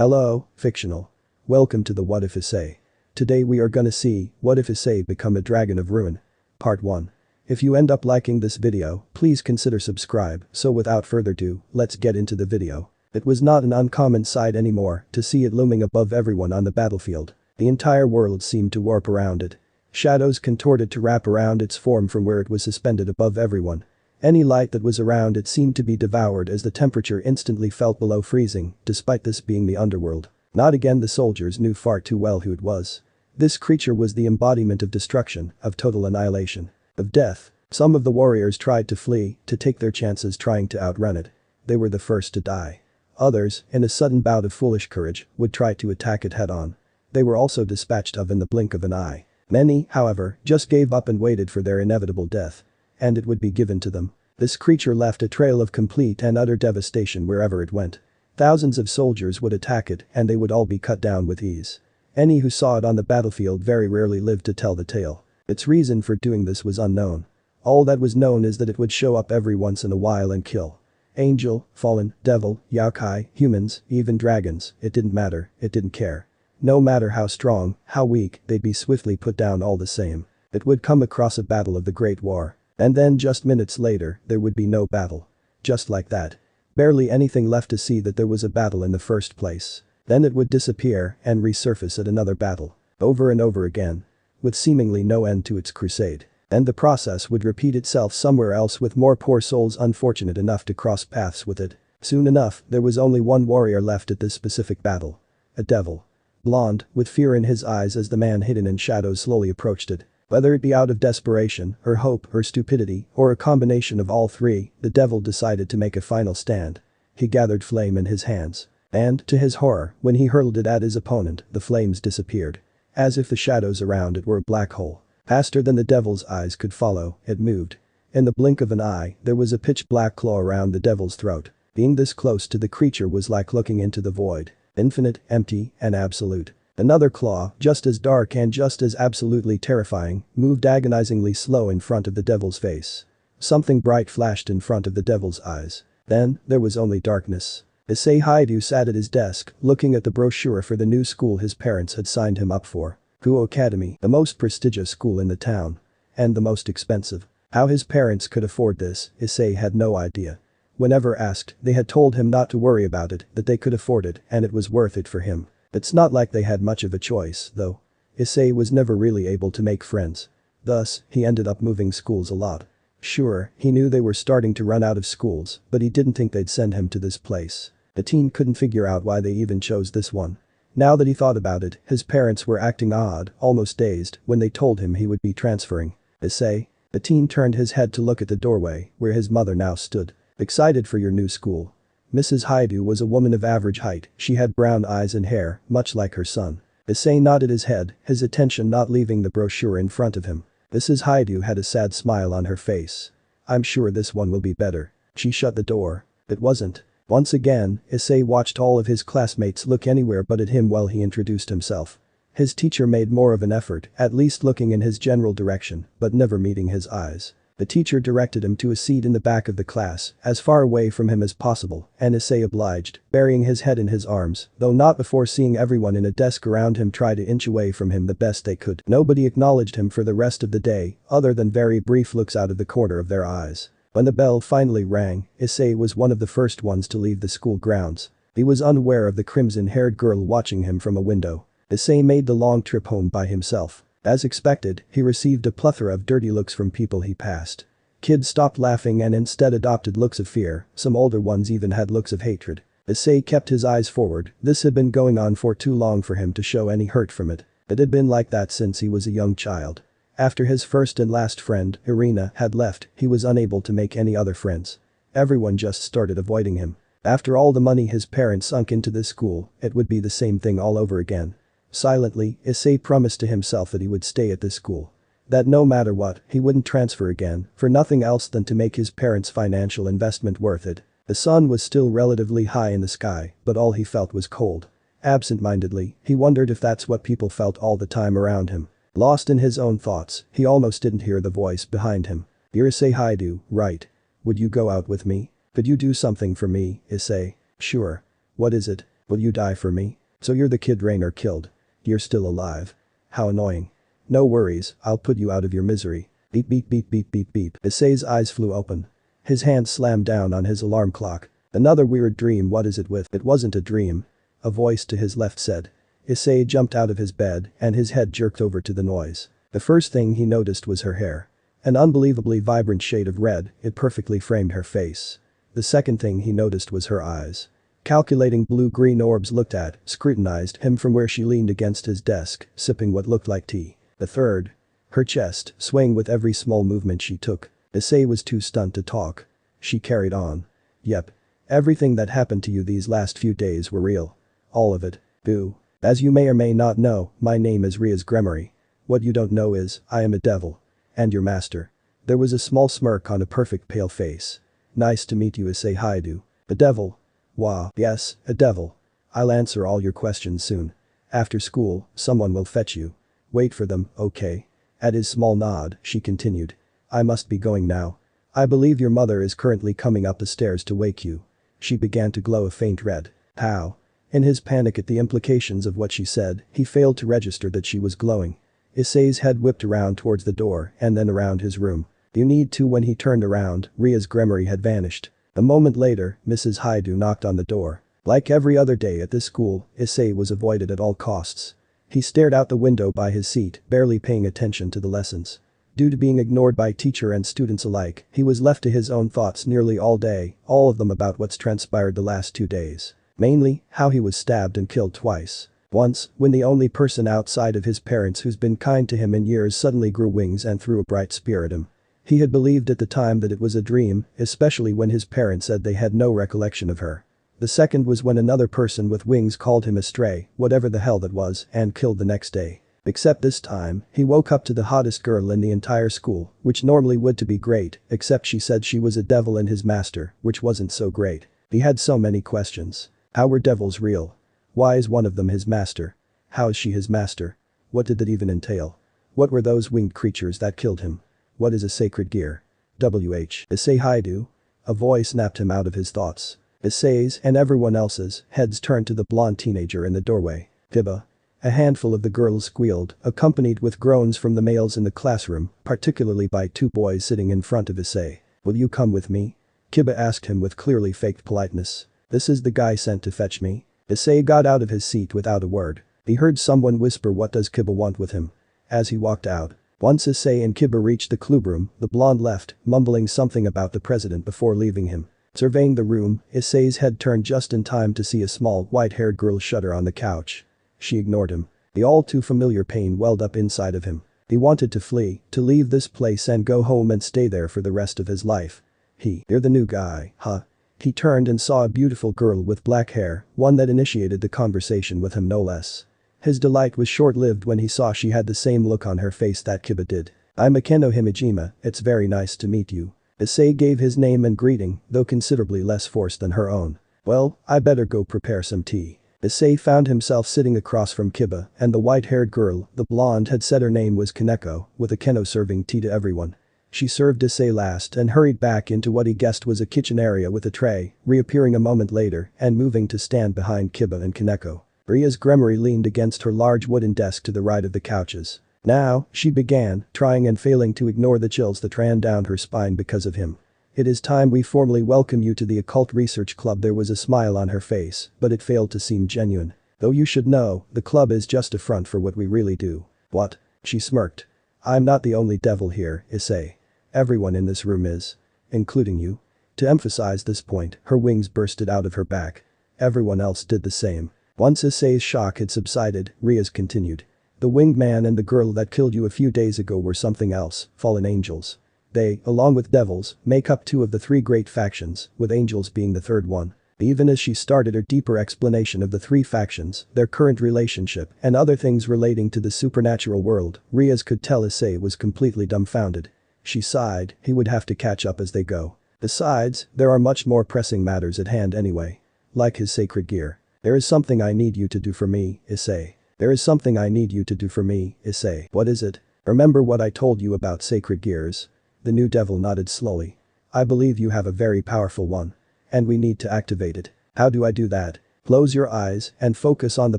Hello, fictional. Welcome to the What If Issei. Today we are gonna see, what if Issei become a dragon of ruin? Part 1. If you end up liking this video, please consider subscribe, so without further ado, let's get into the video. It was not an uncommon sight anymore to see it looming above everyone on the battlefield. The entire world seemed to warp around it. Shadows contorted to wrap around its form from where it was suspended above everyone. Any light that was around it seemed to be devoured as the temperature instantly felt below freezing, despite this being the underworld. Not again. The soldiers knew far too well who it was. This creature was the embodiment of destruction, of total annihilation, of death. Some of the warriors tried to flee, to take their chances trying to outrun it. They were the first to die. Others, in a sudden bout of foolish courage, would try to attack it head-on. They were also dispatched of in the blink of an eye. Many, however, just gave up and waited for their inevitable death. And it would be given to them. This creature left a trail of complete and utter devastation wherever it went. Thousands of soldiers would attack it and they would all be cut down with ease. Any who saw it on the battlefield very rarely lived to tell the tale. Its reason for doing this was unknown. All that was known is that it would show up every once in a while and kill. Angel, fallen, devil, yokai, humans, even dragons, it didn't matter, it didn't care. No matter how strong, how weak, they'd be swiftly put down all the same. It would come across a battle of the Great War. And then just minutes later, there would be no battle. Just like that. Barely anything left to see that there was a battle in the first place. Then it would disappear and resurface at another battle. Over and over again. With seemingly no end to its crusade. And the process would repeat itself somewhere else with more poor souls unfortunate enough to cross paths with it. Soon enough, there was only one warrior left at this specific battle. A devil. Blonde, with fear in his eyes as the man hidden in shadows slowly approached it. Whether it be out of desperation, or hope, or stupidity, or a combination of all three, the devil decided to make a final stand. He gathered flame in his hands. And, to his horror, when he hurled it at his opponent, the flames disappeared. As if the shadows around it were a black hole. Faster than the devil's eyes could follow, it moved. In the blink of an eye, there was a pitch-black claw around the devil's throat. Being this close to the creature was like looking into the void. Infinite, empty, and absolute. Another claw, just as dark and just as absolutely terrifying, moved agonizingly slow in front of the devil's face. Something bright flashed in front of the devil's eyes. Then, there was only darkness. Issei Hyoudou sat at his desk, looking at the brochure for the new school his parents had signed him up for. OOC Academy, the most prestigious school in the town. And the most expensive. How his parents could afford this, Issei had no idea. Whenever asked, they had told him not to worry about it, that they could afford it and it was worth it for him. It's not like they had much of a choice, though. Issei was never really able to make friends. Thus, he ended up moving schools a lot. Sure, he knew they were starting to run out of schools, but he didn't think they'd send him to this place. The teen couldn't figure out why they even chose this one. Now that he thought about it, his parents were acting odd, almost dazed, when they told him he would be transferring. Issei? The teen turned his head to look at the doorway, where his mother now stood. Excited for your new school. Mrs. Hyoudou was a woman of average height, she had brown eyes and hair, much like her son. Issei nodded his head, his attention not leaving the brochure in front of him. Mrs. Hyoudou had a sad smile on her face. I'm sure this one will be better. She shut the door. It wasn't. Once again, Issei watched all of his classmates look anywhere but at him while he introduced himself. His teacher made more of an effort, at least looking in his general direction, but never meeting his eyes. The teacher directed him to a seat in the back of the class, as far away from him as possible, and Issei obliged, burying his head in his arms, though not before seeing everyone in a desk around him try to inch away from him the best they could. Nobody acknowledged him for the rest of the day, other than very brief looks out of the corner of their eyes. When the bell finally rang, Issei was one of the first ones to leave the school grounds. He was unaware of the crimson-haired girl watching him from a window. Issei made the long trip home by himself. As expected, he received a plethora of dirty looks from people he passed. Kids stopped laughing and instead adopted looks of fear, some older ones even had looks of hatred. Issei kept his eyes forward, this had been going on for too long for him to show any hurt from it. It had been like that since he was a young child. After his first and last friend, Irina, had left, he was unable to make any other friends. Everyone just started avoiding him. After all the money his parents sunk into this school, it would be the same thing all over again. Silently, Issei promised to himself that he would stay at this school. That no matter what, he wouldn't transfer again, for nothing else than to make his parents' financial investment worth it. The sun was still relatively high in the sky, but all he felt was cold. Absent-mindedly, he wondered if that's what people felt all the time around him. Lost in his own thoughts, he almost didn't hear the voice behind him. You're Issei Hyoudou, right? Would you go out with me? Could you do something for me, Issei? Sure. What is it? Will you die for me? So you're the kid Rainer killed. You're still alive. How annoying. No worries, I'll put you out of your misery. Beep beep beep beep beep beep. Issei's eyes flew open. His hand slammed down on his alarm clock. Another weird dream, what is it with? It wasn't a dream. A voice to his left said. Issei jumped out of his bed and his head jerked over to the noise. The first thing he noticed was her hair. An unbelievably vibrant shade of red, it perfectly framed her face. The second thing he noticed was her eyes. Calculating blue-green orbs looked at, scrutinized him from where she leaned against his desk, sipping what looked like tea. The third. Her chest, swaying with every small movement she took. Issei was too stunned to talk. She carried on. Yep. Everything that happened to you these last few days were real. All of it. Boo. As you may or may not know, my name is Rias Gremory. What you don't know is, I am a devil. And your master. There was a small smirk on a perfect pale face. Nice to meet you, Issei Hyoudou. A devil. Wow, yes, a devil. I'll answer all your questions soon. After school, someone will fetch you. Wait for them, okay? At his small nod, she continued. I must be going now. I believe your mother is currently coming up the stairs to wake you. She began to glow a faint red. How? In his panic at the implications of what she said, he failed to register that she was glowing. Issei's head whipped around towards the door and then around his room. You need to. When he turned around, Rias Gremory had vanished. A moment later, Mrs. Hyoudou knocked on the door. Like every other day at this school, Issei was avoided at all costs. He stared out the window by his seat, barely paying attention to the lessons. Due to being ignored by teacher and students alike, he was left to his own thoughts nearly all day, all of them about what's transpired the last 2 days. Mainly, how he was stabbed and killed twice. Once, when the only person outside of his parents who's been kind to him in years suddenly grew wings and threw a bright spear at him. He had believed at the time that it was a dream, especially when his parents said they had no recollection of her. The second was when another person with wings called him a stray, whatever the hell that was, and killed the next day. Except this time, he woke up to the hottest girl in the entire school, which normally would to be great, except she said she was a devil and his master, which wasn't so great. He had so many questions. How were devils real? Why is one of them his master? How is she his master? What did that even entail? What were those winged creatures that killed him? What is a sacred gear? Issei Hyoudou? A voice snapped him out of his thoughts. Issei's and everyone else's heads turned to the blonde teenager in the doorway. Kiba. A handful of the girls squealed, accompanied with groans from the males in the classroom, particularly by 2 boys sitting in front of Issei. Will you come with me? Kiba asked him with clearly faked politeness. This is the guy sent to fetch me. Issei got out of his seat without a word. He heard someone whisper, what does Kiba want with him? As he walked out. Once Issei and Kiba reached the clubroom, the blonde left, mumbling something about the president before leaving him. Surveying the room, Issei's head turned just in time to see a small, white-haired girl shudder on the couch. She ignored him. The all-too-familiar pain welled up inside of him. He wanted to flee, to leave this place and go home and stay there for the rest of his life. You're the new guy, huh? He turned and saw a beautiful girl with black hair, one that initiated the conversation with him no less. His delight was short-lived when he saw she had the same look on her face that Kiba did. I'm Akeno Himejima, it's very nice to meet you. Issei gave his name and greeting, though considerably less forced than her own. Well, I better go prepare some tea. Issei found himself sitting across from Kiba and the white-haired girl, the blonde had said her name was Kaneko, with Akeno serving tea to everyone. She served Issei last and hurried back into what he guessed was a kitchen area with a tray, reappearing a moment later and moving to stand behind Kiba and Kaneko. Rias Gremory leaned against her large wooden desk to the right of the couches. Now, she began, trying and failing to ignore the chills that ran down her spine because of him. It is time we formally welcome you to the Occult Research Club. There was a smile on her face, but it failed to seem genuine. Though you should know, the club is just a front for what we really do. What? She smirked. I'm not the only devil here, Issei. Everyone in this room is. Including you. To emphasize this point, her wings bursted out of her back. Everyone else did the same. Once Issei's shock had subsided, Rias continued. The winged man and the girl that killed you a few days ago were something else, fallen angels. They, along with devils, make up 2 of the 3 great factions, with angels being the third one. Even as she started her deeper explanation of the 3 factions, their current relationship, and other things relating to the supernatural world, Rias could tell Issei was completely dumbfounded. She sighed, he would have to catch up as they go. Besides, there are much more pressing matters at hand anyway. Like his sacred gear. There is something I need you to do for me, Issei. There is something I need you to do for me, Issei. What is it? Remember what I told you about sacred gears? The new devil nodded slowly. I believe you have a very powerful one. And we need to activate it. How do I do that? Close your eyes and focus on the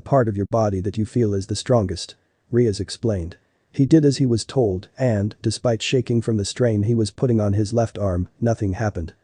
part of your body that you feel is the strongest. Riaz explained. He did as he was told and, despite shaking from the strain he was putting on his left arm, nothing happened.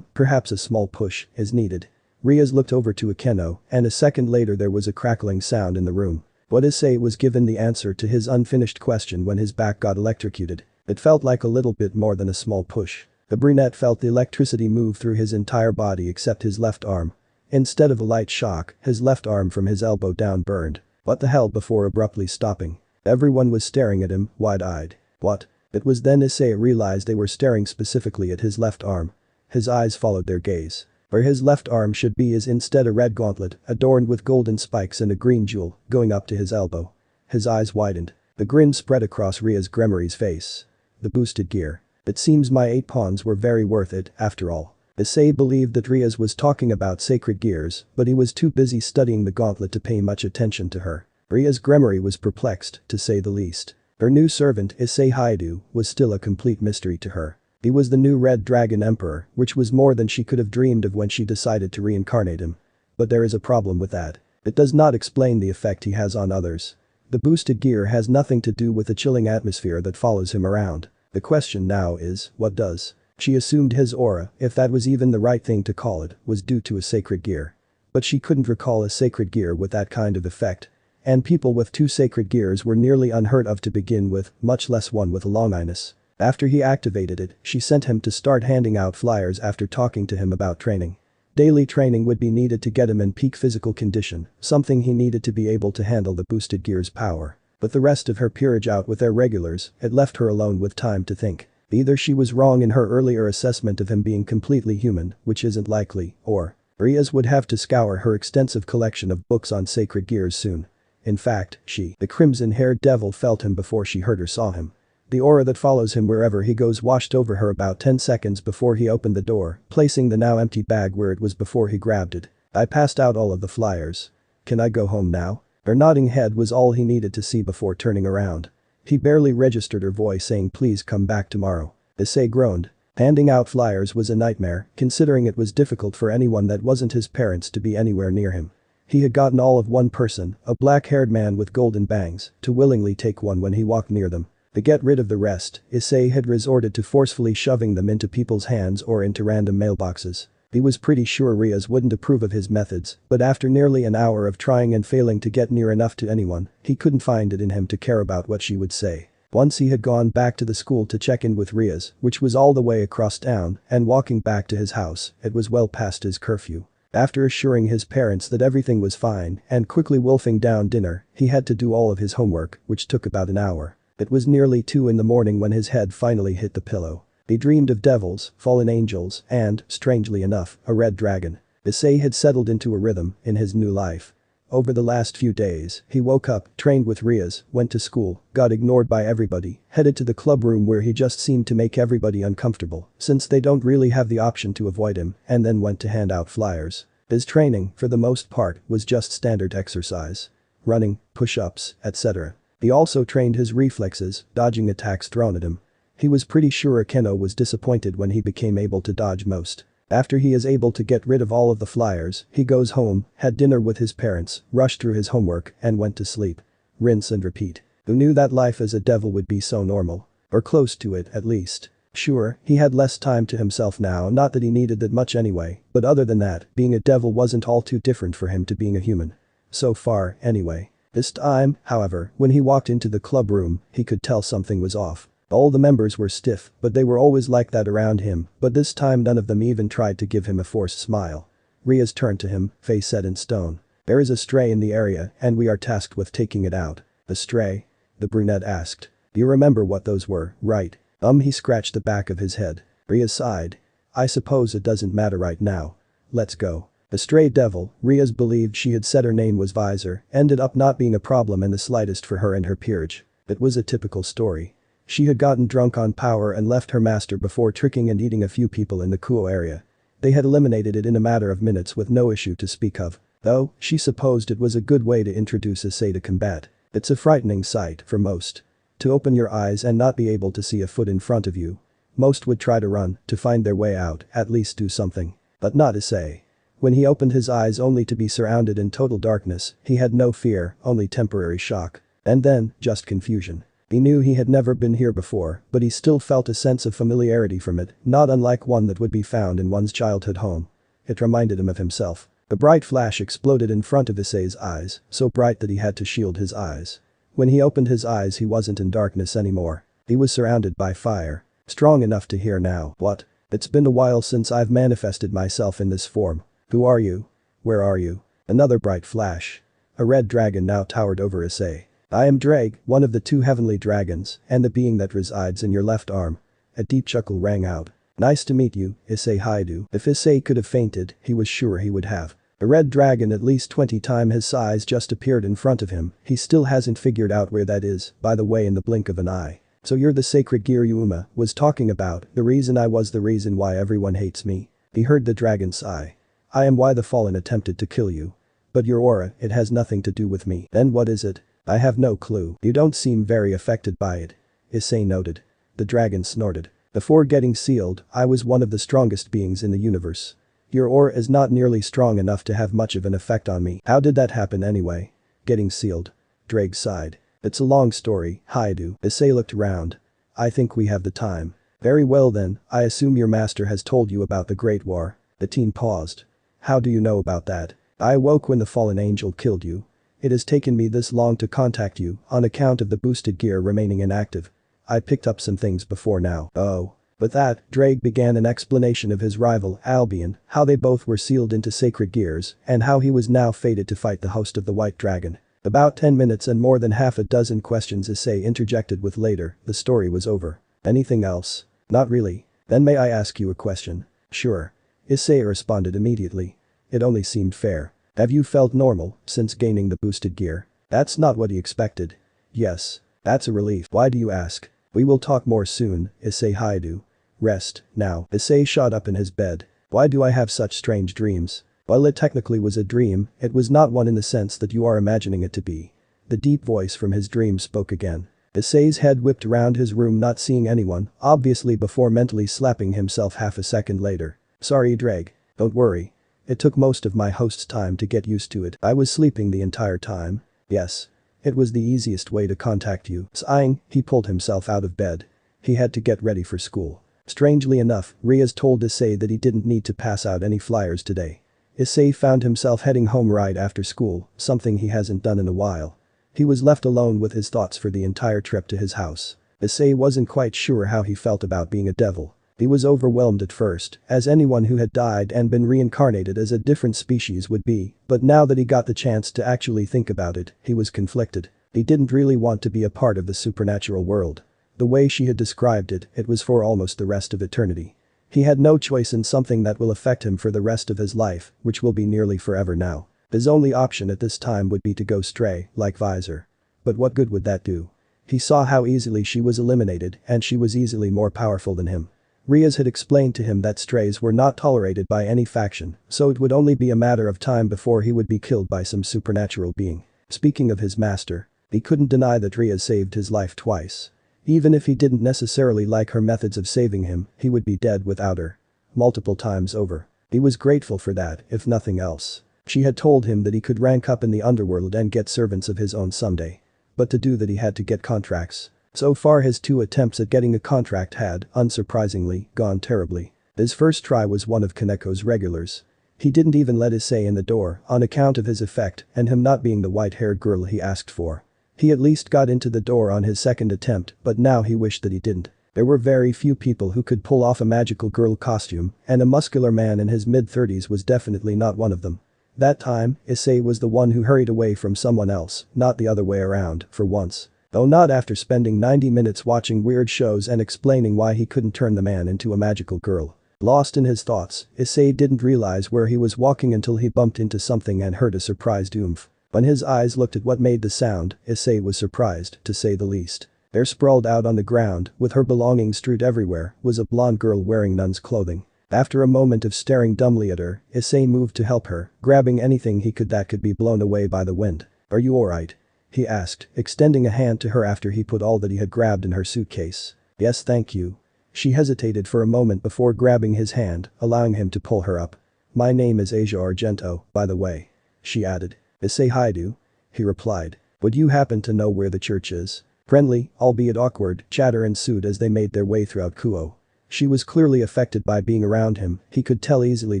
Perhaps a small push is needed. Riaz looked over to Akeno and a second later there was a crackling sound in the room. What Issei was given the answer to his unfinished question when his back got electrocuted. It felt like a little bit more than a small push. The brunette felt the electricity move through his entire body except his left arm. Instead of a light shock, his left arm from his elbow down burned. What the hell before abruptly stopping. Everyone was staring at him, wide-eyed. What? It was then Issei realized they were staring specifically at his left arm. His eyes followed their gaze. Where his left arm should be is instead a red gauntlet, adorned with golden spikes and a green jewel, going up to his elbow. His eyes widened. The grin spread across Riaz Gremory's face. The boosted gear. It seems my 8 pawns were very worth it, after all. Issei believed that Riaz was talking about sacred gears, but he was too busy studying the gauntlet to pay much attention to her. Riaz Gremory was perplexed, to say the least. Her new servant, Issei Hyoudou, was still a complete mystery to her. He was the new Red Dragon Emperor, which was more than she could have dreamed of when she decided to reincarnate him. But there is a problem with that. It does not explain the effect he has on others. The boosted gear has nothing to do with the chilling atmosphere that follows him around. The question now is, what does? She assumed his aura, if that was even the right thing to call it, was due to a sacred gear. But she couldn't recall a sacred gear with that kind of effect. And people with 2 sacred gears were nearly unheard of to begin with, much less one with a longinus. After he activated it, she sent him to start handing out flyers after talking to him about training. Daily training would be needed to get him in peak physical condition, something he needed to be able to handle the boosted gear's power. With the rest of her peerage out with their regulars, it left her alone with time to think. Either she was wrong in her earlier assessment of him being completely human, which isn't likely, or Riaz would have to scour her extensive collection of books on sacred gears soon. In fact, the crimson-haired devil felt him before she heard or saw him. The aura that follows him wherever he goes washed over her about 10 seconds before he opened the door, placing the now empty bag where it was before he grabbed it. I passed out all of the flyers. Can I go home now? Her nodding head was all he needed to see before turning around. He barely registered her voice saying please come back tomorrow. Issei groaned. Handing out flyers was a nightmare, considering it was difficult for anyone that wasn't his parents to be anywhere near him. He had gotten all of one person, a black-haired man with golden bangs, to willingly take one when he walked near them. To get rid of the rest, Issei had resorted to forcefully shoving them into people's hands or into random mailboxes. He was pretty sure Riaz wouldn't approve of his methods, but after nearly an hour of trying and failing to get near enough to anyone, he couldn't find it in him to care about what she would say. Once he had gone back to the school to check in with Riaz, which was all the way across town, and walking back to his house, it was well past his curfew. After assuring his parents that everything was fine and quickly wolfing down dinner, he had to do all of his homework, which took about an hour. It was nearly 2 in the morning when his head finally hit the pillow. He dreamed of devils, fallen angels, and, strangely enough, a red dragon. Issei had settled into a rhythm in his new life. Over the last few days, he woke up, trained with Riaz, went to school, got ignored by everybody, headed to the club room where he just seemed to make everybody uncomfortable, since they don't really have the option to avoid him, and then went to hand out flyers. His training, for the most part, was just standard exercise. Running, push-ups, etc. He also trained his reflexes, dodging attacks thrown at him. He was pretty sure Akeno was disappointed when he became able to dodge most. After he is able to get rid of all of the flyers, he goes home, had dinner with his parents, rushed through his homework, and went to sleep. Rinse and repeat. Who knew that life as a devil would be so normal? Or close to it, at least. Sure, he had less time to himself now, not that he needed that much anyway, but other than that, being a devil wasn't all too different for him to being a human. So far, anyway. This time, however, when he walked into the club room, he could tell something was off. All the members were stiff, but they were always like that around him, but this time none of them even tried to give him a forced smile. Riaz turned to him, face set in stone. There is a stray in the area, and we are tasked with taking it out. A stray? The brunette asked. You remember what those were, right? He scratched the back of his head. Riaz sighed. I suppose it doesn't matter right now. Let's go. A stray devil, Riaz believed she had said her name was Visor, ended up not being a problem in the slightest for her and her peerage. It was a typical story. She had gotten drunk on power and left her master before tricking and eating a few people in the Kuo area. They had eliminated it in a matter of minutes with no issue to speak of. Though, she supposed it was a good way to introduce Issei to combat. It's a frightening sight for most. To open your eyes and not be able to see a foot in front of you. Most would try to run, to find their way out, at least do something. But not Issei. When he opened his eyes only to be surrounded in total darkness, he had no fear, only temporary shock. And then, just confusion. He knew he had never been here before, but he still felt a sense of familiarity from it, not unlike one that would be found in one's childhood home. It reminded him of himself. A bright flash exploded in front of Issei's eyes, so bright that he had to shield his eyes. When he opened his eyes he wasn't in darkness anymore. He was surrounded by fire. Strong enough to hear now. What? It's been a while since I've manifested myself in this form. Who are you? Where are you? Another bright flash. A red dragon now towered over Issei. I am Ddraig, one of the two heavenly dragons, and the being that resides in your left arm. A deep chuckle rang out. Nice to meet you, Issei Hyoudou. If Issei could have fainted, he was sure he would have. A red dragon at least 20 times his size just appeared in front of him. He still hasn't figured out where that is, by the way, in the blink of an eye. So you're the sacred gear Yuma was talking about, the reason I was the reason why everyone hates me. He heard the dragon sigh. I am why the fallen attempted to kill you. But your aura, it has nothing to do with me. Then what is it? I have no clue. You don't seem very affected by it. Issei noted. The dragon snorted. Before getting sealed, I was one of the strongest beings in the universe. Your aura is not nearly strong enough to have much of an effect on me. How did that happen anyway? Getting sealed. Ddraig sighed. It's a long story, Hyoudou. Issei looked around. I think we have the time. Very well then, I assume your master has told you about the Great War. The teen paused. How do you know about that? I awoke when the fallen angel killed you. It has taken me this long to contact you on account of the boosted gear remaining inactive. I picked up some things before now. Oh. With that, Ddraig began an explanation of his rival, Albion, how they both were sealed into sacred gears, and how he was now fated to fight the host of the White Dragon. About 10 minutes and more than half a dozen questions Issei interjected with later, the story was over. Anything else? Not really. Then may I ask you a question? Sure. Issei responded immediately. It only seemed fair. Have you felt normal since gaining the boosted gear? That's not what he expected. Yes. That's a relief. Why do you ask? We will talk more soon, Issei Hyoudou. Rest, now. Issei shot up in his bed. Why do I have such strange dreams? While it technically was a dream, it was not one in the sense that you are imagining it to be. The deep voice from his dream spoke again. Issei's head whipped around his room not seeing anyone, obviously before mentally slapping himself half a second later. Sorry Ddraig. Don't worry. It took most of my host's time to get used to it. I was sleeping the entire time. Yes. It was the easiest way to contact you. Sighing, he pulled himself out of bed. He had to get ready for school. Strangely enough, Riaz told Issei that he didn't need to pass out any flyers today. Issei found himself heading home right after school, something he hasn't done in a while. He was left alone with his thoughts for the entire trip to his house. Issei wasn't quite sure how he felt about being a devil. He was overwhelmed at first, as anyone who had died and been reincarnated as a different species would be, but now that he got the chance to actually think about it, he was conflicted. He didn't really want to be a part of the supernatural world. The way she had described it, it was for almost the rest of eternity. He had no choice in something that will affect him for the rest of his life, which will be nearly forever now. His only option at this time would be to go stray, like Visor. But what good would that do? He saw how easily she was eliminated, and she was easily more powerful than him. Riaz had explained to him that strays were not tolerated by any faction, so it would only be a matter of time before he would be killed by some supernatural being. Speaking of his master, he couldn't deny that Riaz saved his life twice. Even if he didn't necessarily like her methods of saving him, he would be dead without her. Multiple times over. He was grateful for that, if nothing else. She had told him that he could rank up in the underworld and get servants of his own someday. But to do that he had to get contracts. So far his 2 attempts at getting a contract had, unsurprisingly, gone terribly. His first try was one of Kaneko's regulars. He didn't even let Issei in the door on account of his effect and him not being the white-haired girl he asked for. He at least got into the door on his second attempt, but now he wished that he didn't. There were very few people who could pull off a magical girl costume, and a muscular man in his mid-30s was definitely not one of them. That time, Issei was the one who hurried away from someone else, not the other way around, for once. Though not after spending 90 minutes watching weird shows and explaining why he couldn't turn the man into a magical girl. Lost in his thoughts, Issei didn't realize where he was walking until he bumped into something and heard a surprised oomph. When his eyes looked at what made the sound, Issei was surprised, to say the least. There sprawled out on the ground, with her belongings strewed everywhere, was a blonde girl wearing nun's clothing. After a moment of staring dumbly at her, Issei moved to help her, grabbing anything he could that could be blown away by the wind. Are you alright? He asked, extending a hand to her after he put all that he had grabbed in her suitcase. Yes thank you. She hesitated for a moment before grabbing his hand, allowing him to pull her up. My name is Asia Argento, by the way. She added. Issei Hyoudou? He replied. Would you happen to know where the church is? Friendly, albeit awkward, chatter ensued as they made their way throughout Kuo. She was clearly affected by being around him, he could tell easily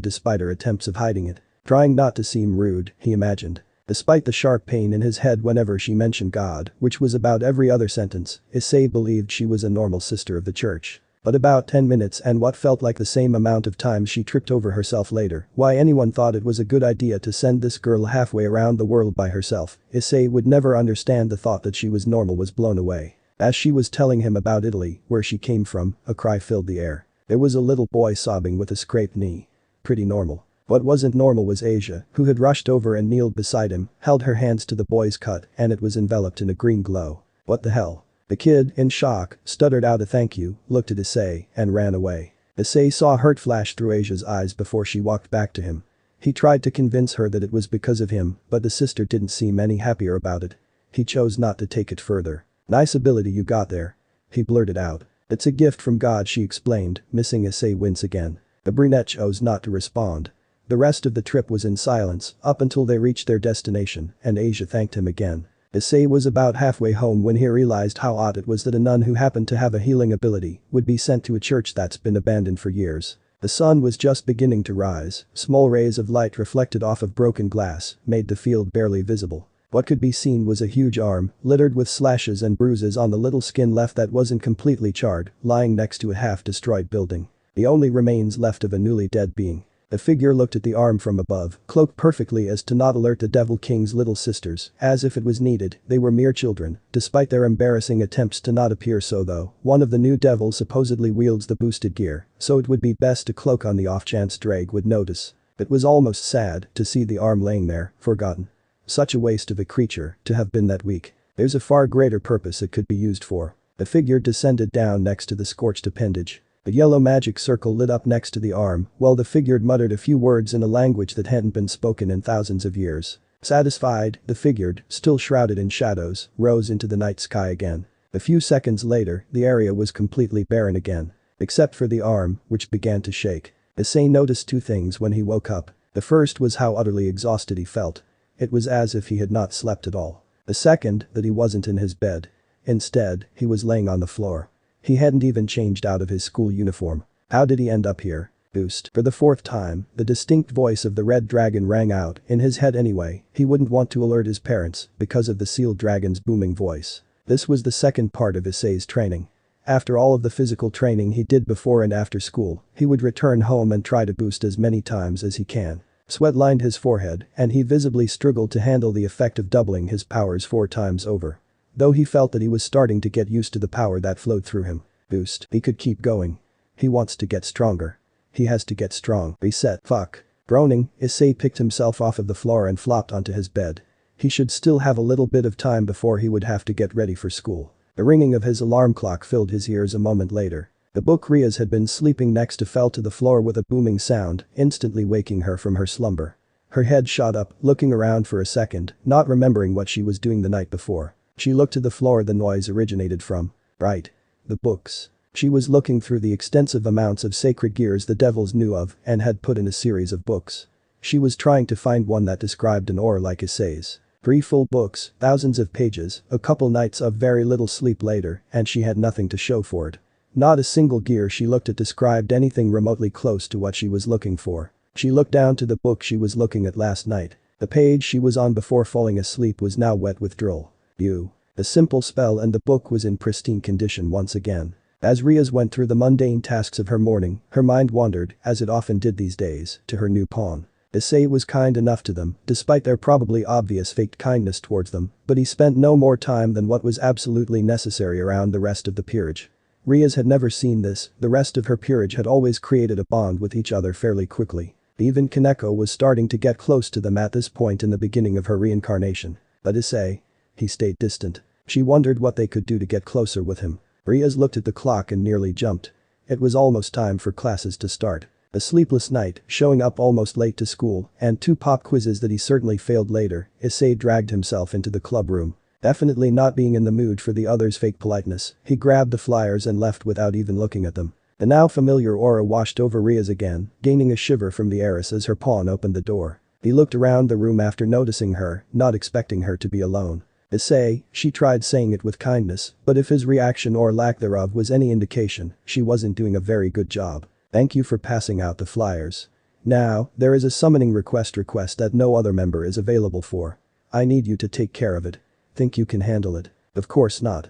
despite her attempts of hiding it. Trying not to seem rude, he imagined. Despite the sharp pain in his head whenever she mentioned God, which was about every other sentence, Issei believed she was a normal sister of the church. But about 10 minutes and what felt like the same amount of time she tripped over herself later, why anyone thought it was a good idea to send this girl halfway around the world by herself, Issei would never understand. The thought that she was normal was blown away. As she was telling him about Italy, where she came from, a cry filled the air. There was a little boy sobbing with a scraped knee. Pretty normal. What wasn't normal was Asia, who had rushed over and kneeled beside him, held her hands to the boy's cut and it was enveloped in a green glow. What the hell? The kid, in shock, stuttered out a thank you, looked at Issei, and ran away. Issei saw hurt flash through Asia's eyes before she walked back to him. He tried to convince her that it was because of him, but the sister didn't seem any happier about it. He chose not to take it further. Nice ability you got there. He blurted out. It's a gift from God, she explained, missing Issei wince again. The brunette chose not to respond. The rest of the trip was in silence, up until they reached their destination, and Asia thanked him again. Issei was about halfway home when he realized how odd it was that a nun who happened to have a healing ability would be sent to a church that's been abandoned for years. The sun was just beginning to rise, small rays of light reflected off of broken glass made the field barely visible. What could be seen was a huge arm, littered with slashes and bruises on the little skin left that wasn't completely charred, lying next to a half-destroyed building. The only remains left of a newly dead being. The figure looked at the arm from above, cloaked perfectly as to not alert the Devil King's little sisters, as if it was needed. They were mere children, despite their embarrassing attempts to not appear so though. One of the new devils supposedly wields the boosted gear, so it would be best to cloak on the off chance Ddraig would notice. It was almost sad to see the arm laying there, forgotten. Such a waste of a creature to have been that weak. There's a far greater purpose it could be used for. The figure descended down next to the scorched appendage. A yellow magic circle lit up next to the arm, while the figure muttered a few words in a language that hadn't been spoken in thousands of years. Satisfied, the figure, still shrouded in shadows, rose into the night sky again. A few seconds later, the area was completely barren again. Except for the arm, which began to shake. Issei noticed two things when he woke up. The first was how utterly exhausted he felt. It was as if he had not slept at all. The second, that he wasn't in his bed. Instead, he was laying on the floor. He hadn't even changed out of his school uniform. How did he end up here? Boost. For the fourth time, the distinct voice of the Red Dragon rang out, in his head anyway. He wouldn't want to alert his parents, because of the sealed dragon's booming voice. This was the second part of Issei's training. After all of the physical training he did before and after school, he would return home and try to boost as many times as he can. Sweat lined his forehead, and he visibly struggled to handle the effect of doubling his powers 4 times over. Though he felt that he was starting to get used to the power that flowed through him. Boost. He could keep going. He wants to get stronger. He has to get strong. Reset. Fuck. Groaning, Issei picked himself off of the floor and flopped onto his bed. He should still have a little bit of time before he would have to get ready for school. The ringing of his alarm clock filled his ears a moment later. The book Riaz had been sleeping next to fell to the floor with a booming sound, instantly waking her from her slumber. Her head shot up, looking around for a second, not remembering what she was doing the night before. She looked to the floor the noise originated from. Right. The books. She was looking through the extensive amounts of sacred gears the devils knew of and had put in a series of books. She was trying to find one that described an aura like Issei's. 3 full books, thousands of pages, a couple nights of very little sleep later, and she had nothing to show for it. Not a single gear she looked at described anything remotely close to what she was looking for. She looked down to the book she was looking at last night. The page she was on before falling asleep was now wet with drool. The simple spell and the book was in pristine condition once again. As Riaz went through the mundane tasks of her morning, her mind wandered, as it often did these days, to her new pawn. Issei was kind enough to them, despite their probably obvious faked kindness towards them, but he spent no more time than what was absolutely necessary around the rest of the peerage. Riaz had never seen this, the rest of her peerage had always created a bond with each other fairly quickly. Even Kaneko was starting to get close to them at this point in the beginning of her reincarnation. But Issei? He stayed distant. She wondered what they could do to get closer with him. Riaz looked at the clock and nearly jumped. It was almost time for classes to start. A sleepless night, showing up almost late to school, and 2 pop quizzes that he certainly failed later, Issei dragged himself into the club room. Definitely not being in the mood for the others' fake politeness, he grabbed the flyers and left without even looking at them. The now familiar aura washed over Riaz again, gaining a shiver from the heiress as her pawn opened the door. He looked around the room after noticing her, not expecting her to be alone. Issei, she tried saying it with kindness, but if his reaction or lack thereof was any indication, she wasn't doing a very good job. Thank you for passing out the flyers. Now, there is a summoning request that no other member is available for. I need you to take care of it. Think you can handle it? Of course not.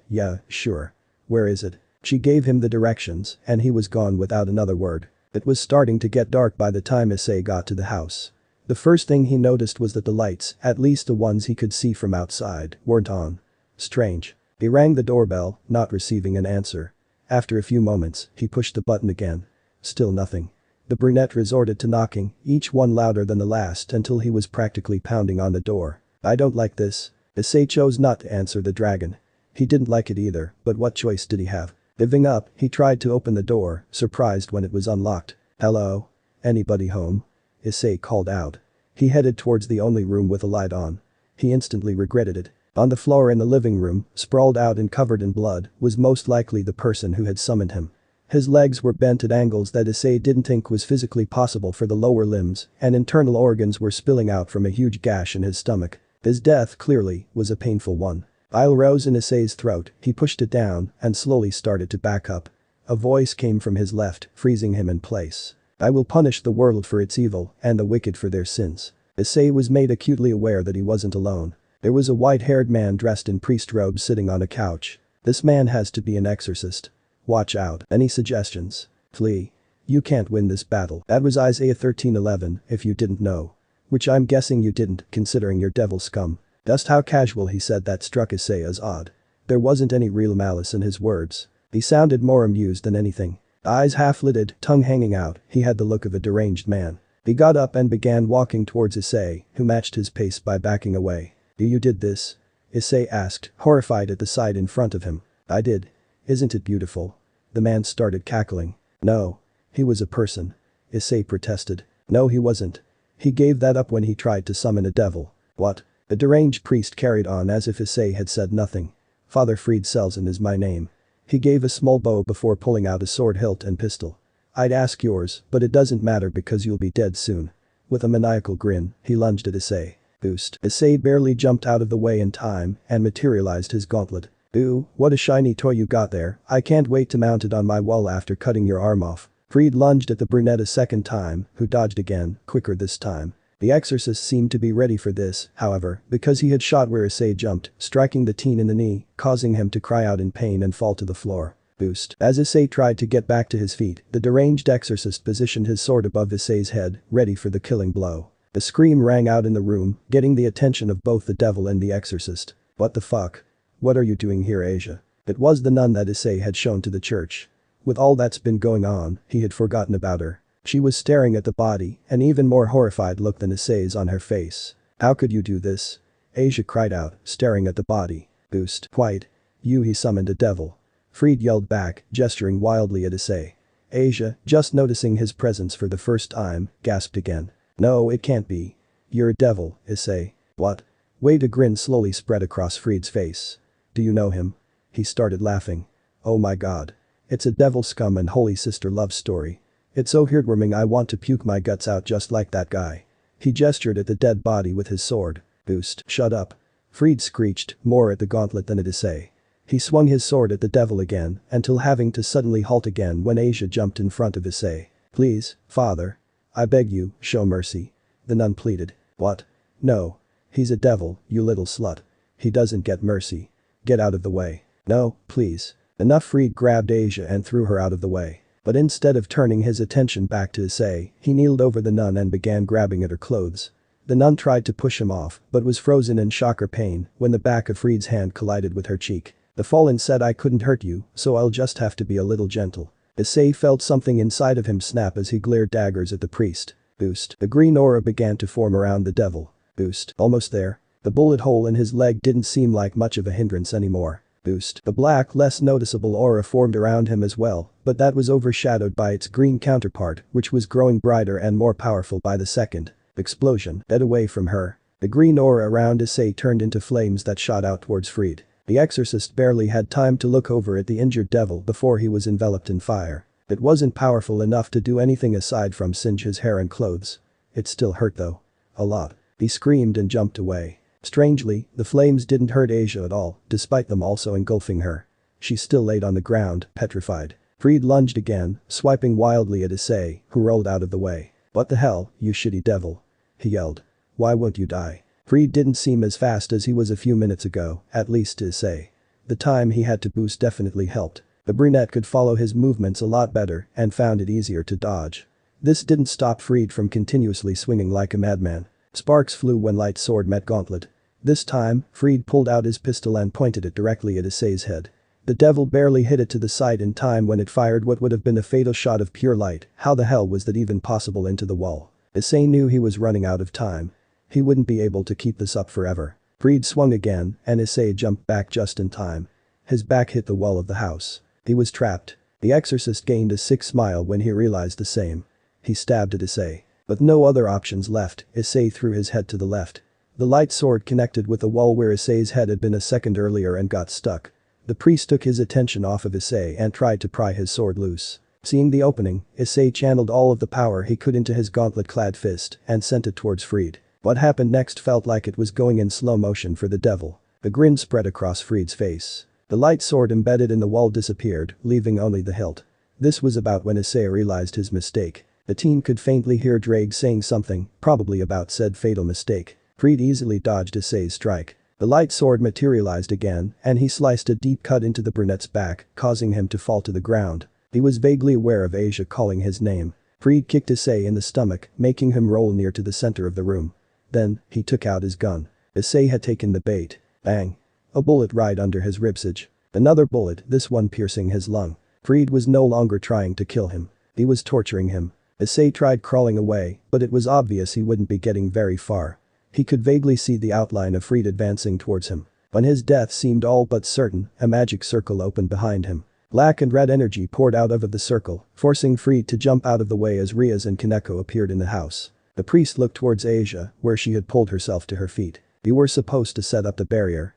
Yeah, sure. Where is it? She gave him the directions, and he was gone without another word. It was starting to get dark by the time Issei got to the house. The first thing he noticed was that the lights, at least the ones he could see from outside, weren't on. Strange. He rang the doorbell, not receiving an answer. After a few moments, he pushed the button again. Still nothing. The brunette resorted to knocking, each one louder than the last until he was practically pounding on the door. I don't like this. Issei chose not to answer the dragon. He didn't like it either, but what choice did he have? Giving up, he tried to open the door, surprised when it was unlocked. Hello? Anybody home? Issei called out. He headed towards the only room with a light on. He instantly regretted it. On the floor in the living room, sprawled out and covered in blood, was most likely the person who had summoned him. His legs were bent at angles that Issei didn't think was physically possible for the lower limbs, and internal organs were spilling out from a huge gash in his stomach. His death, clearly, was a painful one. Bile rose in Issei's throat, he pushed it down, and slowly started to back up. A voice came from his left, freezing him in place. I will punish the world for its evil, and the wicked for their sins. Issei was made acutely aware that he wasn't alone. There was a white-haired man dressed in priest robes sitting on a couch. This man has to be an exorcist. Watch out. Any suggestions? Flee. You can't win this battle. That was Isaiah 13:11, if you didn't know. Which I'm guessing you didn't, considering you're devil scum. Just how casual he said that struck Issei as odd. There wasn't any real malice in his words. He sounded more amused than anything. Eyes half-lidded, tongue hanging out, he had the look of a deranged man. He got up and began walking towards Issei, who matched his pace by backing away. You did this? Issei asked, horrified at the sight in front of him. I did. Isn't it beautiful? The man started cackling. No. He was a person. Issei protested. No, he wasn't. He gave that up when he tried to summon a devil. What? The deranged priest carried on as if Issei had said nothing. Father Fried Selzen is my name. He gave a small bow before pulling out a sword hilt and pistol. I'd ask yours, but it doesn't matter because you'll be dead soon. With a maniacal grin, he lunged at Issei. Boost. Issei barely jumped out of the way in time and materialized his gauntlet. Ooh, what a shiny toy you got there, I can't wait to mount it on my wall after cutting your arm off. Fried lunged at the brunette a second time, who dodged again, quicker this time. The exorcist seemed to be ready for this, however, because he had shot where Issei jumped, striking the teen in the knee, causing him to cry out in pain and fall to the floor. Boost. As Issei tried to get back to his feet, the deranged exorcist positioned his sword above Issei's head, ready for the killing blow. A scream rang out in the room, getting the attention of both the devil and the exorcist. What the fuck? What are you doing here, Asia? It was the nun that Issei had shown to the church. With all that's been going on, he had forgotten about her. She was staring at the body, an even more horrified look than Issei's on her face. How could you do this? Asia cried out, staring at the body. Boost. White. He summoned a devil. Fried yelled back, gesturing wildly at Issei. Asia, just noticing his presence for the first time, gasped again. No, it can't be. You're a devil, Issei. What? Wait, a grin slowly spread across Fried's face. Do you know him? He started laughing. Oh my god. It's a devil scum and holy sister love story. It's so heartwarming I want to puke my guts out just like that guy. He gestured at the dead body with his sword. Boost. Shut up. Fried screeched, more at the gauntlet than at Issei. He swung his sword at the devil again, until having to suddenly halt again when Asia jumped in front of Issei. Please, father. I beg you, show mercy. The nun pleaded. What? No. He's a devil, you little slut. He doesn't get mercy. Get out of the way. No, please. Enough. Fried grabbed Asia and threw her out of the way. But instead of turning his attention back to Issei, he kneeled over the nun and began grabbing at her clothes. The nun tried to push him off, but was frozen in shock or pain when the back of Fried's hand collided with her cheek. The fallen said, I couldn't hurt you, so I'll just have to be a little gentle. Issei felt something inside of him snap as he glared daggers at the priest. Boost. The green aura began to form around the devil. Boost. Almost there. The bullet hole in his leg didn't seem like much of a hindrance anymore. Boost. The black, less noticeable aura formed around him as well, but that was overshadowed by its green counterpart, which was growing brighter and more powerful by the second. Explosion. Dead away from her. The green aura around Issei turned into flames that shot out towards Fried. The exorcist barely had time to look over at the injured devil before he was enveloped in fire. It wasn't powerful enough to do anything aside from singe his hair and clothes. It still hurt though. A lot. He screamed and jumped away. Strangely, the flames didn't hurt Asia at all, despite them also engulfing her. She still laid on the ground, petrified. Fried lunged again, swiping wildly at Issei, who rolled out of the way. "What the hell, you shitty devil?" he yelled. "Why won't you die?" Fried didn't seem as fast as he was a few minutes ago, at least to Issei. The time he had to boost definitely helped. The brunette could follow his movements a lot better and found it easier to dodge. This didn't stop Fried from continuously swinging like a madman. Sparks flew when light sword met gauntlet. This time, Fried pulled out his pistol and pointed it directly at Issei's head. The devil barely hit it to the side in time when it fired what would have been a fatal shot of pure light. How the hell was that even possible into the wall? Issei knew he was running out of time. He wouldn't be able to keep this up forever. Fried swung again and Issei jumped back just in time. His back hit the wall of the house. He was trapped. The exorcist gained a sick smile when he realized the same. He stabbed at Issei. With no other options left, Issei threw his head to the left. The light sword connected with the wall where Issei's head had been a second earlier and got stuck. The priest took his attention off of Issei and tried to pry his sword loose. Seeing the opening, Issei channeled all of the power he could into his gauntlet-clad fist and sent it towards Fried. What happened next felt like it was going in slow motion for the devil. The grin spread across Fried's face. The light sword embedded in the wall disappeared, leaving only the hilt. This was about when Issei realized his mistake. The team could faintly hear Ddraig saying something, probably about said fatal mistake. Fried easily dodged Issei's strike. The light sword materialized again, and he sliced a deep cut into the brunette's back, causing him to fall to the ground. He was vaguely aware of Asia calling his name. Fried kicked Issei in the stomach, making him roll near to the center of the room. Then, he took out his gun. Issei had taken the bait. Bang. A bullet right under his ribsage. Another bullet, this one piercing his lung. Fried was no longer trying to kill him. He was torturing him. Issei tried crawling away, but it was obvious he wouldn't be getting very far. He could vaguely see the outline of Fried advancing towards him. When his death seemed all but certain, a magic circle opened behind him. Black and red energy poured out of the circle, forcing Fried to jump out of the way as Rias and Kaneko appeared in the house. The priest looked towards Asia, where she had pulled herself to her feet. "You were supposed to set up the barrier."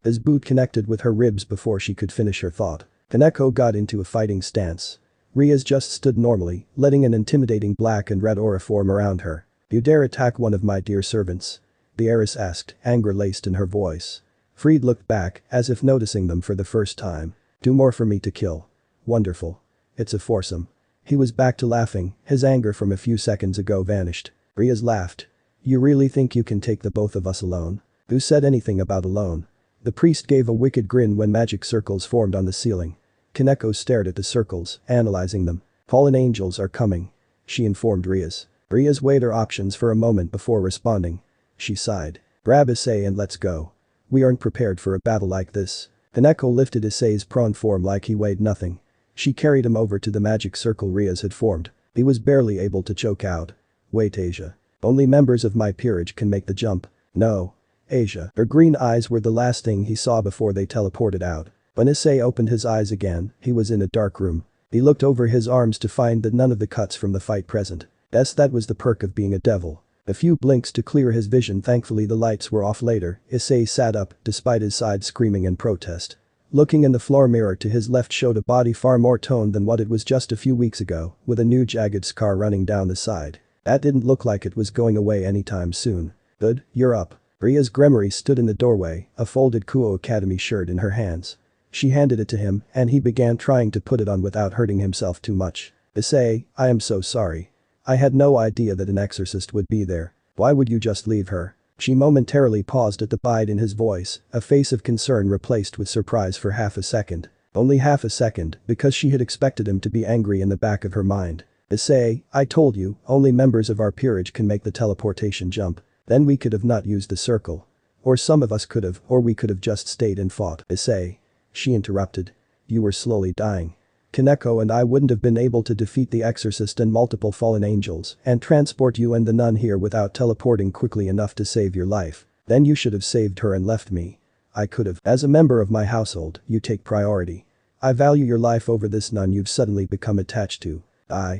His boot connected with her ribs before she could finish her thought. Kaneko got into a fighting stance. Rias just stood normally, letting an intimidating black and red aura form around her. "You dare attack one of my dear servants?" the heiress asked, anger laced in her voice. Fried looked back, as if noticing them for the first time. "Do more for me to kill." "Wonderful. It's a foursome." He was back to laughing, his anger from a few seconds ago vanished. Rias laughed. "You really think you can take the both of us alone?" "Who said anything about alone?" The priest gave a wicked grin when magic circles formed on the ceiling. Kaneko stared at the circles, analyzing them. "Fallen angels are coming," she informed Rias. Rias weighed her options for a moment before responding. She sighed. "Grab Issei and let's go. We aren't prepared for a battle like this." Kaneko lifted Issei's prone form like he weighed nothing. She carried him over to the magic circle Rias had formed. He was barely able to choke out. "Wait, Asia. Only members of my peerage can make the jump." "No." Asia. Her green eyes were the last thing he saw before they teleported out. When Issei opened his eyes again, he was in a dark room. He looked over his arms to find that none of the cuts from the fight present. Yes, that was the perk of being a devil. A few blinks to clear his vision, thankfully the lights were off later. Issei sat up, despite his side screaming in protest. Looking in the floor mirror to his left showed a body far more toned than what it was just a few weeks ago, with a new jagged scar running down the side. That didn't look like it was going away anytime soon. "Good, you're up." Rias Gremory stood in the doorway, a folded Kuo Academy shirt in her hands. She handed it to him and he began trying to put it on without hurting himself too much. "Issei, I am so sorry. I had no idea that an exorcist would be there. Why would you just leave her?" She momentarily paused at the bite in his voice, a face of concern replaced with surprise for half a second. Only half a second, because she had expected him to be angry in the back of her mind. "Issei, I told you, only members of our peerage can make the teleportation jump. Then we could have not used the circle. Or some of us could have, or we could have just stayed and fought." "Issei," she interrupted. "You were slowly dying. Kaneko and I wouldn't have been able to defeat the exorcist and multiple fallen angels and transport you and the nun here without teleporting quickly enough to save your life. Then you should have saved her and left me. I could have. As a member of my household, you take priority. I value your life over this nun you've suddenly become attached to.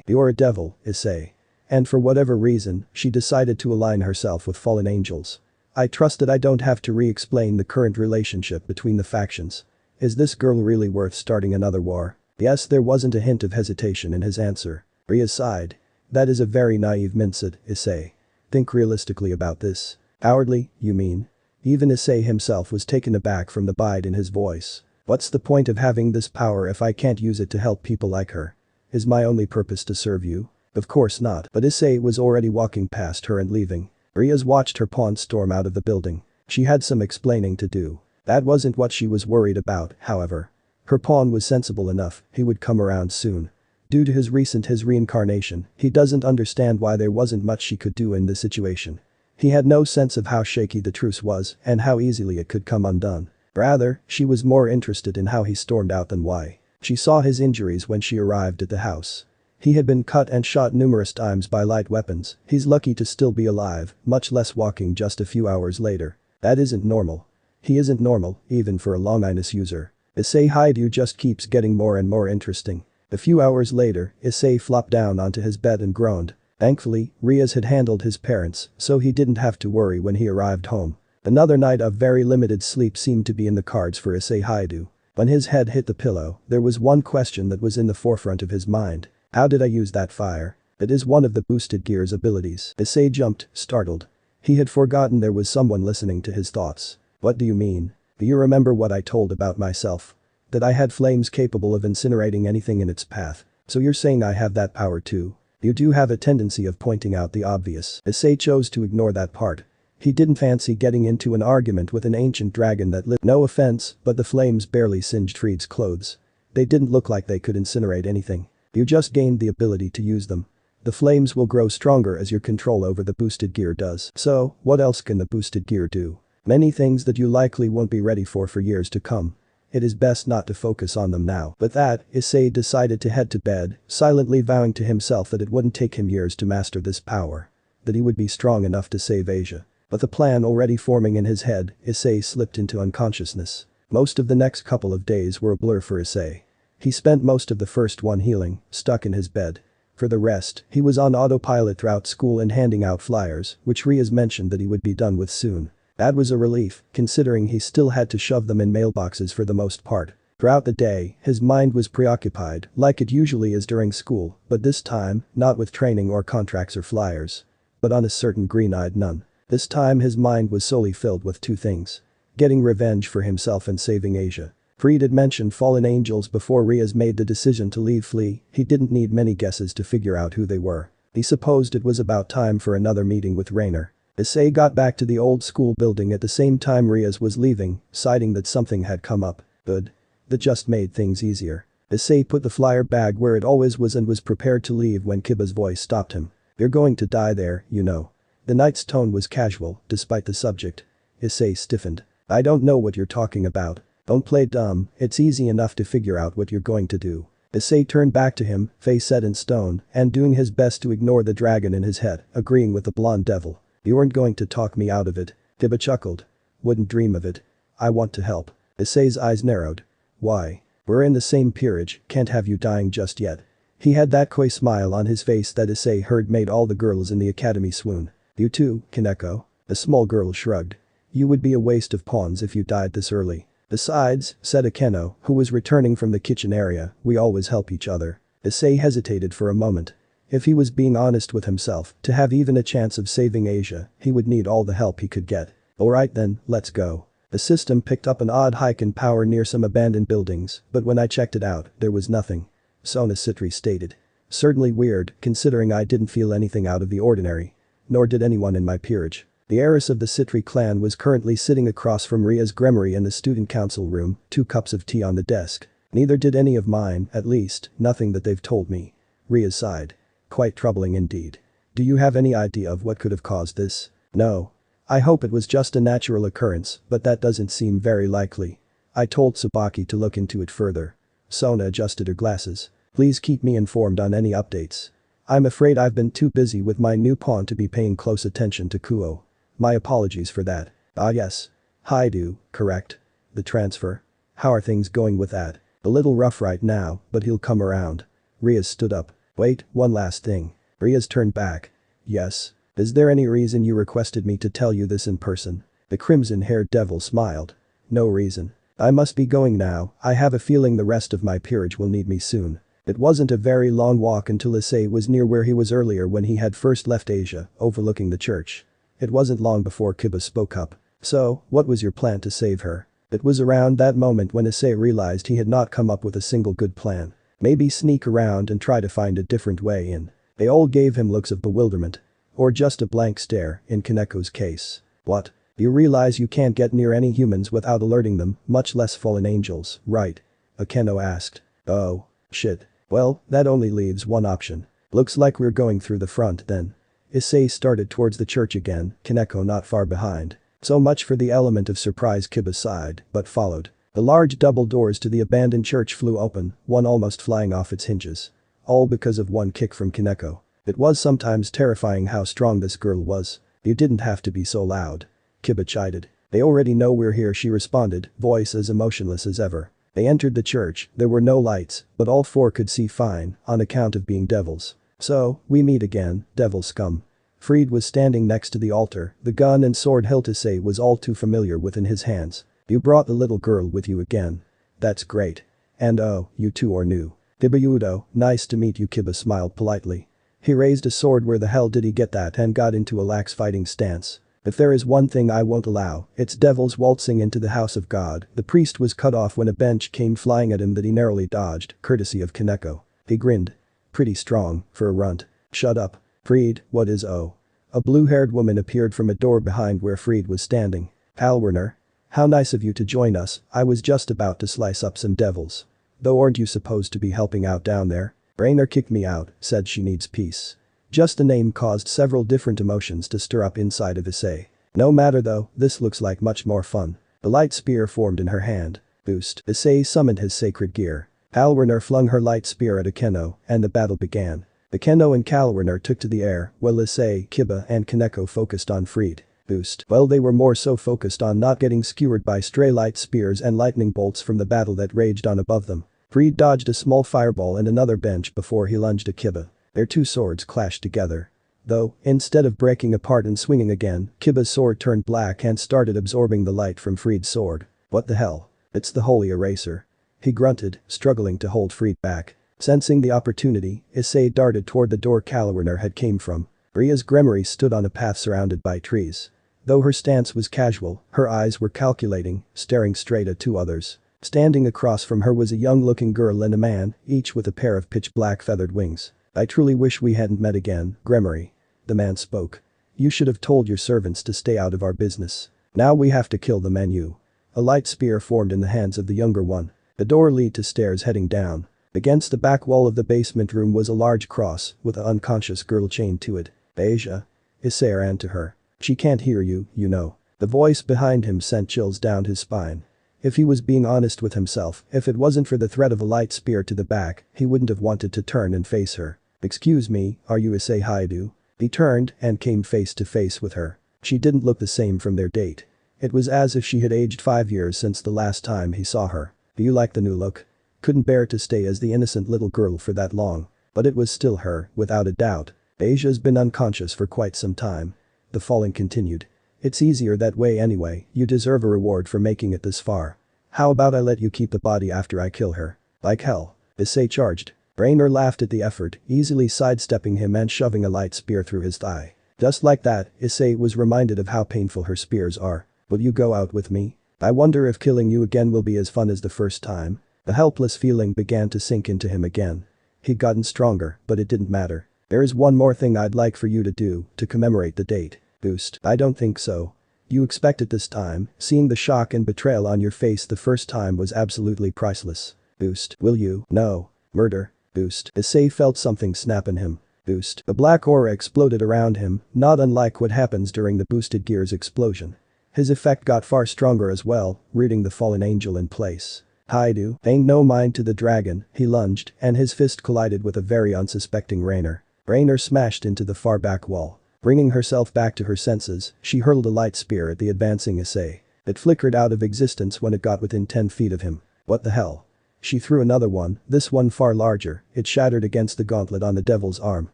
You're a devil, Issei. And for whatever reason, she decided to align herself with fallen angels. I trust that I don't have to re-explain the current relationship between the factions. Is this girl really worth starting another war? Yes, there wasn't a hint of hesitation in his answer. Ria sighed. That is a very naive mindset, Issei. Think realistically about this. Cowardly, you mean? Even Issei himself was taken aback from the bite in his voice. What's the point of having this power if I can't use it to help people like her? Is my only purpose to serve you? Of course not, but Issei was already walking past her and leaving. Riaz watched her pawn storm out of the building. She had some explaining to do. That wasn't what she was worried about, however. Her pawn was sensible enough, he would come around soon. Due to his reincarnation, he doesn't understand why there wasn't much she could do in this situation. He had no sense of how shaky the truce was and how easily it could come undone. Rather, she was more interested in how he stormed out than why. She saw his injuries when she arrived at the house. He had been cut and shot numerous times by light weapons. He's lucky to still be alive, much less walking just a few hours later. That isn't normal. He isn't normal, even for a Longinus user. Issei Hyoudou just keeps getting more and more interesting. A few hours later, Issei flopped down onto his bed and groaned. Thankfully, Riaz had handled his parents, so he didn't have to worry when he arrived home. Another night of very limited sleep seemed to be in the cards for Issei Hyoudou. When his head hit the pillow, there was one question that was in the forefront of his mind. How did I use that fire? It is one of the boosted gear's abilities. Issei jumped, startled. He had forgotten there was someone listening to his thoughts. What do you mean? Do you remember what I told about myself? That I had flames capable of incinerating anything in its path. So you're saying I have that power too? You do have a tendency of pointing out the obvious. Issei chose to ignore that part. He didn't fancy getting into an argument with an ancient dragon that lived. No offense, but the flames barely singed Fried's clothes. They didn't look like they could incinerate anything. You just gained the ability to use them. The flames will grow stronger as your control over the boosted gear does. So, what else can the boosted gear do? Many things that you likely won't be ready for years to come. It is best not to focus on them now. With that, Issei decided to head to bed, silently vowing to himself that it wouldn't take him years to master this power. That he would be strong enough to save Asia. But the plan already forming in his head, Issei slipped into unconsciousness. Most of the next couple of days were a blur for Issei. He spent most of the first one healing, stuck in his bed. For the rest, he was on autopilot throughout school and handing out flyers, which Riaz mentioned that he would be done with soon. That was a relief, considering he still had to shove them in mailboxes for the most part. Throughout the day, his mind was preoccupied, like it usually is during school, but this time, not with training or contracts or flyers. But on a certain green-eyed nun. This time his mind was solely filled with two things. Getting revenge for himself and saving Asia. Fried had mentioned fallen angels before Riaz made the decision to leave Flea. He didn't need many guesses to figure out who they were. He supposed it was about time for another meeting with Rainer. Issei got back to the old school building at the same time Riaz was leaving, citing that something had come up. Good. That just made things easier. Issei put the flyer bag where it always was and was prepared to leave when Kiba's voice stopped him. You're going to die there, you know. The knight's tone was casual, despite the subject. Issei stiffened. I don't know what you're talking about. Don't play dumb, it's easy enough to figure out what you're going to do. Issei turned back to him, face set in stone, and doing his best to ignore the dragon in his head, agreeing with the blonde devil. You weren't going to talk me out of it. Kiba chuckled. Wouldn't dream of it. I want to help. Issei's eyes narrowed. Why? We're in the same peerage, can't have you dying just yet. He had that coy smile on his face that Issei heard made all the girls in the academy swoon. You too, Kaneko? The small girl shrugged. You would be a waste of pawns if you died this early. Besides, said Akeno, who was returning from the kitchen area, we always help each other. Issei hesitated for a moment. If he was being honest with himself, to have even a chance of saving Asia, he would need all the help he could get. Alright then, let's go. The system picked up an odd hike in power near some abandoned buildings, but when I checked it out, there was nothing. Sona Citri stated. Certainly weird, considering I didn't feel anything out of the ordinary. Nor did anyone in my peerage. The heiress of the Citri clan was currently sitting across from Ria's Gremory in the student council room, 2 cups of tea on the desk. Neither did any of mine, at least, nothing that they've told me. Ria sighed. Quite troubling indeed. Do you have any idea of what could have caused this? No. I hope it was just a natural occurrence, but that doesn't seem very likely. I told Tsubaki to look into it further. Sona adjusted her glasses. Please keep me informed on any updates. I'm afraid I've been too busy with my new pawn to be paying close attention to Kuo. My apologies for that. Ah yes. Hyoudou, correct? The transfer? How are things going with that? A little rough right now, but he'll come around. Riaz stood up. Wait, one last thing. Riaz turned back. Yes. Is there any reason you requested me to tell you this in person? The crimson-haired devil smiled. No reason. I must be going now, I have a feeling the rest of my peerage will need me soon. It wasn't a very long walk until Issei was near where he was earlier when he had first left Asia, overlooking the church. It wasn't long before Kiba spoke up. So, what was your plan to save her? It was around that moment when Issei realized he had not come up with a single good plan. Maybe sneak around and try to find a different way in. They all gave him looks of bewilderment. Or just a blank stare, in Kaneko's case. What? You realize you can't get near any humans without alerting them, much less fallen angels, right? Akeno asked. Oh. Shit. Well, that only leaves one option. Looks like we're going through the front then. Issei started towards the church again, Kaneko not far behind. So much for the element of surprise Kiba sighed, but followed. The large double doors to the abandoned church flew open, one almost flying off its hinges. All because of one kick from Kaneko. It was sometimes terrifying how strong this girl was. You didn't have to be so loud. Kiba chided. They already know we're here, she responded, voice as emotionless as ever. They entered the church, there were no lights, but all four could see fine, on account of being devils. So, we meet again, devil scum. Fried was standing next to the altar, the gun and sword hilt Issei was all too familiar with in his hands. You brought the little girl with you again. That's great. And oh, you two are new. Issei Hyoudou, nice to meet you, Kiba smiled politely. He raised a sword. Where the hell did he get that and got into a lax fighting stance. If there is one thing I won't allow, it's devils waltzing into the house of God. The priest was cut off when a bench came flying at him that he narrowly dodged, courtesy of Kaneko. He grinned. Pretty strong, for a runt. Shut up. Fried, what is A blue-haired woman appeared from a door behind where Fried was standing. Alwerner. How nice of you to join us, I was just about to slice up some devils. Though aren't you supposed to be helping out down there? Rainer kicked me out, said she needs peace. Just the name caused several different emotions to stir up inside of Issei. No matter though, this looks like much more fun. The light spear formed in her hand. Boost. Issei summoned his sacred gear. Kalwerner flung her light spear at Akeno, and the battle began. Akeno and Kalwerner took to the air, while Issei, Kiba and Kaneko focused on Fried. Boost. Well, they were more so focused on not getting skewered by stray light spears and lightning bolts from the battle that raged on above them. Fried dodged a small fireball and another bench before he lunged at Kiba. Their two swords clashed together. Though, instead of breaking apart and swinging again, Kiba's sword turned black and started absorbing the light from Fried's sword. What the hell? It's the holy eraser. He grunted, struggling to hold Fried back. Sensing the opportunity, Issei darted toward the door Kalwerner had came from. Ria's Gremory stood on a path surrounded by trees. Though her stance was casual, her eyes were calculating, staring straight at two others. Standing across from her was a young-looking girl and a man, each with a pair of pitch-black feathered wings. I truly wish we hadn't met again, Gremory. The man spoke. You should have told your servants to stay out of our business. Now we have to kill the menu. A light spear formed in the hands of the younger one. The door led to stairs heading down. Against the back wall of the basement room was a large cross, with an unconscious girl chained to it. Asia. Issei ran to her. She can't hear you, you know. The voice behind him sent chills down his spine. If he was being honest with himself, if it wasn't for the threat of a light spear to the back, he wouldn't have wanted to turn and face her. Excuse me, are you Issei Hyoudou? He turned and came face to face with her. She didn't look the same from their date. It was as if she had aged 5 years since the last time he saw her. Do you like the new look? Couldn't bear to stay as the innocent little girl for that long. But it was still her, without a doubt. Asia's been unconscious for quite some time. The falling continued. It's easier that way anyway, you deserve a reward for making it this far. How about I let you keep the body after I kill her? Like hell. Issei charged. Rainer laughed at the effort, easily sidestepping him and shoving a light spear through his thigh. Just like that, Issei was reminded of how painful her spears are. Will you go out with me? I wonder if killing you again will be as fun as the first time. The helpless feeling began to sink into him again. He'd gotten stronger, but it didn't matter. There is one more thing I'd like for you to do, to commemorate the date. Boost. I don't think so. You expect it this time, seeing the shock and betrayal on your face the first time was absolutely priceless. Boost. Will you? No. Murder. Boost. Issei felt something snap in him. Boost. A black aura exploded around him, not unlike what happens during the boosted gears explosion. His effect got far stronger as well, rooting the fallen angel in place. Hyoudou, paying no mind to the dragon, he lunged, and his fist collided with a very unsuspecting Rainer. Rainer smashed into the far back wall. Bringing herself back to her senses, she hurled a light spear at the advancing Issei. It flickered out of existence when it got within 10 feet of him. What the hell? She threw another one, this one far larger, it shattered against the gauntlet on the devil's arm.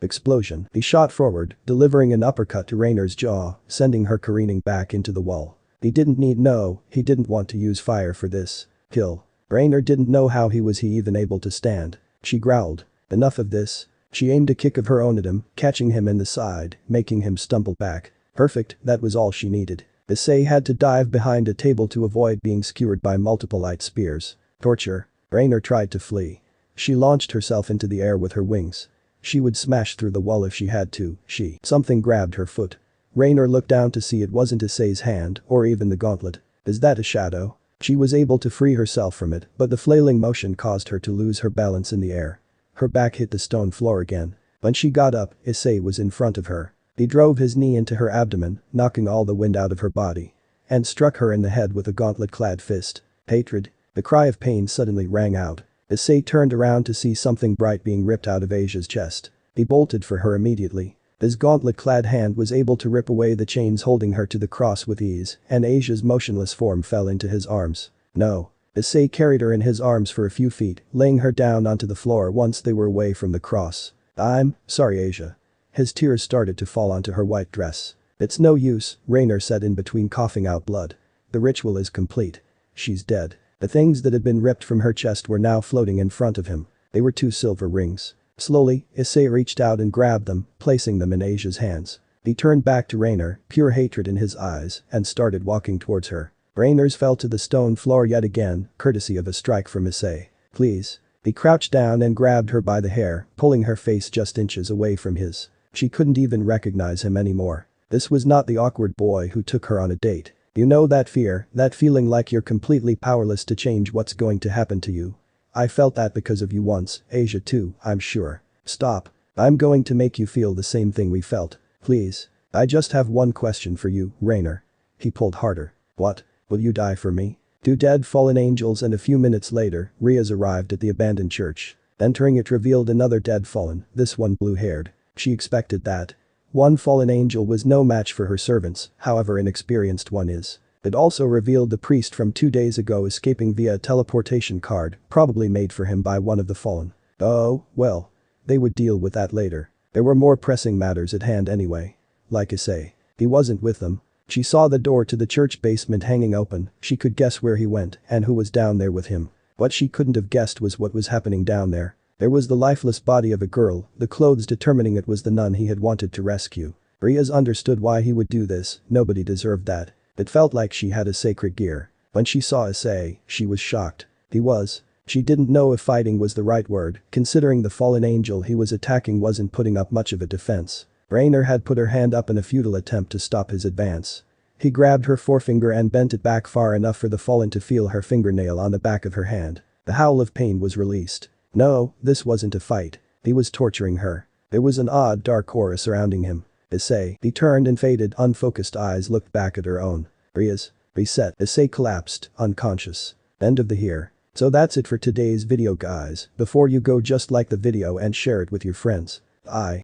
Explosion. He shot forward, delivering an uppercut to Rainer's jaw, sending her careening back into the wall. He didn't he didn't want to use fire for this. Kill. Rainer didn't know how he even able to stand. She growled. Enough of this. She aimed a kick of her own at him, catching him in the side, making him stumble back. Perfect, that was all she needed. Issei had to dive behind a table to avoid being skewered by multiple light spears. Torture. Rainer tried to flee. She launched herself into the air with her wings. She would smash through the wall if she had to. Something grabbed her foot. Rainer looked down to see it wasn't Issei's hand or even the gauntlet. Is that a shadow? She was able to free herself from it, but the flailing motion caused her to lose her balance in the air. Her back hit the stone floor again. When she got up, Issei was in front of her. He drove his knee into her abdomen, knocking all the wind out of her body. And struck her in the head with a gauntlet-clad fist. Hatred. The cry of pain suddenly rang out. Issei turned around to see something bright being ripped out of Asia's chest. He bolted for her immediately. His gauntlet-clad hand was able to rip away the chains holding her to the cross with ease, and Asia's motionless form fell into his arms. No. Issei carried her in his arms for a few feet, laying her down onto the floor once they were away from the cross. I'm sorry, Asia. His tears started to fall onto her white dress. It's no use, Rainer said in between, coughing out blood. The ritual is complete. She's dead. The things that had been ripped from her chest were now floating in front of him. They were 2 silver rings. Slowly, Issei reached out and grabbed them, placing them in Asia's hands. He turned back to Rainer, pure hatred in his eyes, and started walking towards her. Rainer's fell to the stone floor yet again, courtesy of a strike from Issei. Please. He crouched down and grabbed her by the hair, pulling her face just inches away from his. She couldn't even recognize him anymore. This was not the awkward boy who took her on a date. You know that fear, that feeling like you're completely powerless to change what's going to happen to you. I felt that because of you once, Asia too, I'm sure. Stop. I'm going to make you feel the same thing we felt. Please. I just have one question for you, Rainer. He pulled harder. What? Will you die for me? 2 dead fallen angels, and a few minutes later, Riaz arrived at the abandoned church. Entering it revealed another dead fallen, this one blue-haired. She expected that. One fallen angel was no match for her servants, however inexperienced one is. It also revealed the priest from 2 days ago escaping via a teleportation card, probably made for him by one of the fallen. Oh, well. They would deal with that later. There were more pressing matters at hand anyway. Like Issei. He wasn't with them. She saw the door to the church basement hanging open, she could guess where he went and who was down there with him. What she couldn't have guessed was what was happening down there. There was the lifeless body of a girl, the clothes determining it was the nun he had wanted to rescue. Riaz understood why he would do this, nobody deserved that. It felt like she had a sacred gear. When she saw Issei, she was shocked. He was. She didn't know if fighting was the right word, considering the fallen angel he was attacking wasn't putting up much of a defense. Rainer had put her hand up in a futile attempt to stop his advance. He grabbed her forefinger and bent it back far enough for the fallen to feel her fingernail on the back of her hand. The howl of pain was released. No, this wasn't a fight. He was torturing her. There was an odd dark aura surrounding him. Issei. He turned and faded, unfocused eyes looked back at her own. Riaz. Reset. Issei collapsed, unconscious. End of the here. So that's it for today's video, guys. Before you go, just like the video and share it with your friends.